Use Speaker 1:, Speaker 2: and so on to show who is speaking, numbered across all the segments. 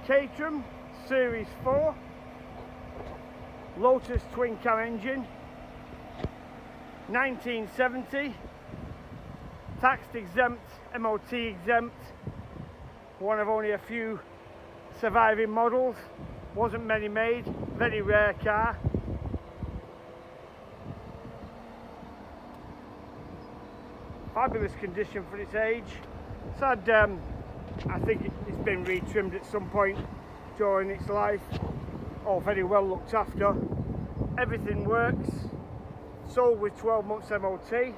Speaker 1: Caterham Series 4 Lotus twin cam engine, 1970, taxed exempt, MOT exempt, one of only a few surviving models, wasn't many made, very rare car. Fabulous condition for its age. It's had, I think it's been retrimmed at some point during its life. All very well looked after. Everything works. Sold with 12 months MOT.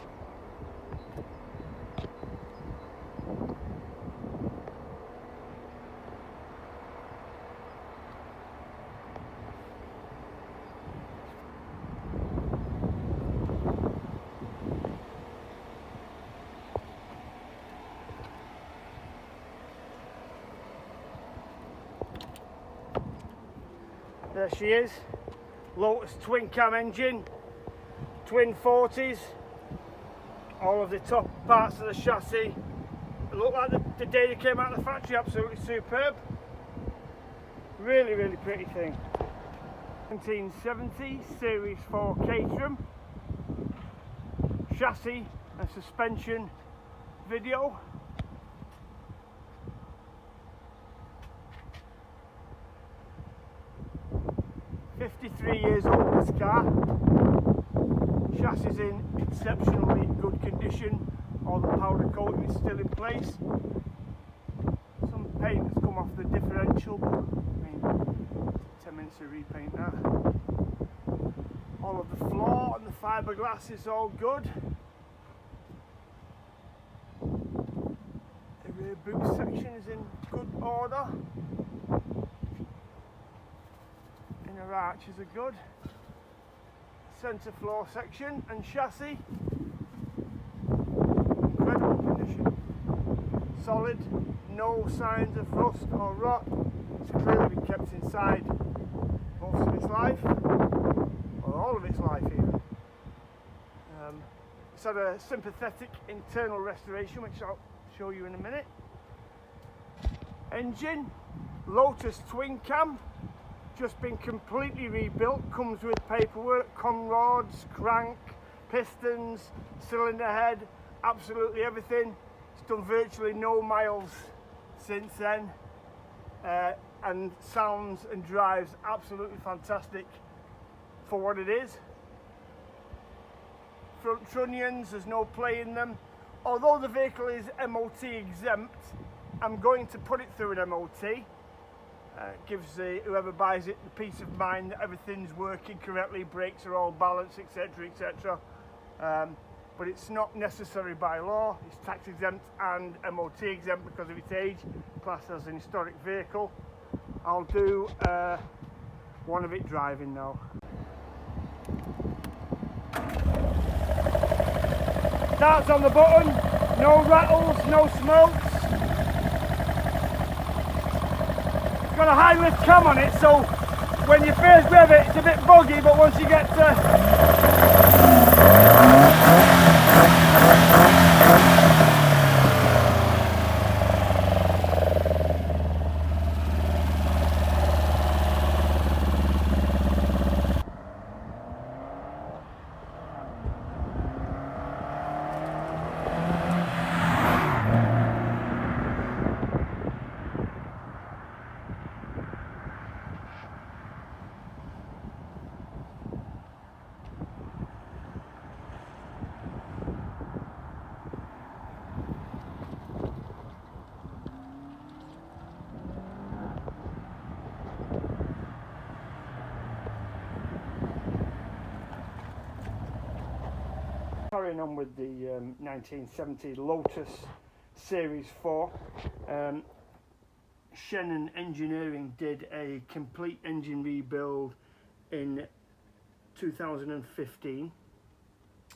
Speaker 1: There she is, Lotus twin cam engine, twin 40s, all of the top parts of the chassis look like the day they came out of the factory, absolutely superb. Really, really pretty thing. 1970 Series 4 Caterham, chassis and suspension video. $53 years old, this car. Chassis is in exceptionally good condition. All the powder coating is still in place. Some paint has come off the differential, but I mean, 10 minutes to repaint that. All of the floor and the fiberglass is all good. The rear boot section is in good order. Inner arches are good. Centre floor section and chassis, incredible condition. Solid, no signs of rust or rot. It's clearly been kept inside most of its life, or all of its life even. It's had a sympathetic internal restoration, which I'll show you in a minute. Engine, Lotus twin cam. Just been completely rebuilt, comes with paperwork, con rods, crank, pistons, cylinder head, absolutely everything. It's done virtually no miles since then, and sounds and drives absolutely fantastic for what it is. Front trunnions, there's no play in them. Although the vehicle is MOT exempt, I'm going to put it through an MOT. Gives whoever buys it the peace of mind that everything's working correctly, brakes are all balanced, etc, etc. But it's not necessary by law. It's tax exempt and MOT exempt because of its age, classed as an historic vehicle. I'll do one of it driving now. Starts on the button, no rattles, no smokes. Got a high lift cam on it, so when you first rev it, it's a bit buggy, but once you get carrying on with the 1970 Lotus Series 4, Shannon Engineering did a complete engine rebuild in 2015.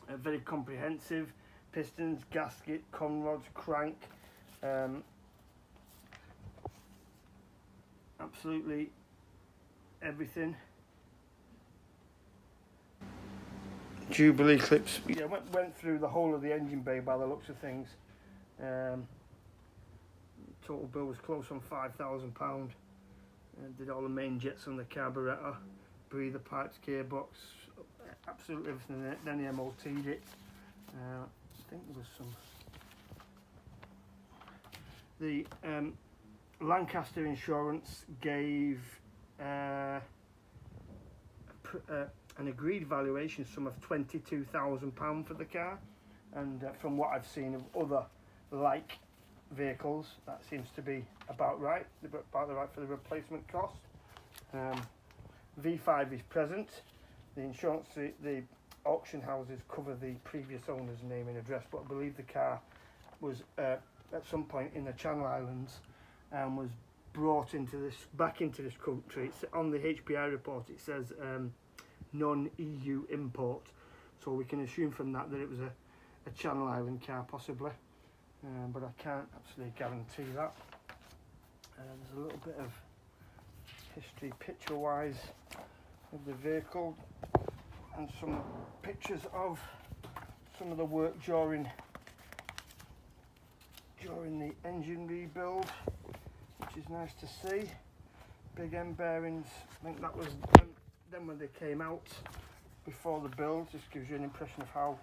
Speaker 1: Very comprehensive, pistons, gasket, con rods, crank, absolutely everything. Jubilee clips. Yeah, went through the whole of the engine bay by the looks of things. Total bill was close on £5,000. Did all the main jets on the carburettor, breather pipes, gearbox, absolutely everything in it. Then he MOT'd it. I think there was some. The Lancaster Insurance gave an agreed valuation sum of £22,000 for the car, and from what I've seen of other like vehicles, that seems to be about right, for the replacement cost. V5 is present. The insurance, the auction houses cover the previous owner's name and address, but I believe the car was at some point in the Channel Islands and was brought back into this country. It's on the HPI report. It says non-EU import, so we can assume from that it was a Channel Island car possibly, but I can't absolutely guarantee that. There's a little bit of history picture wise of the vehicle and some pictures of some of the work during the engine rebuild, which is nice to see. Big end bearings, I think that was them when they came out before the build. Just gives you an impression of how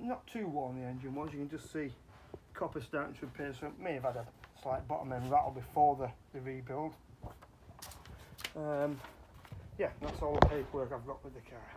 Speaker 1: not too worn the engine was. You can just see copper starting to appear, so it may have had a slight bottom end rattle before the rebuild. Yeah, that's all the paperwork I've got with the car.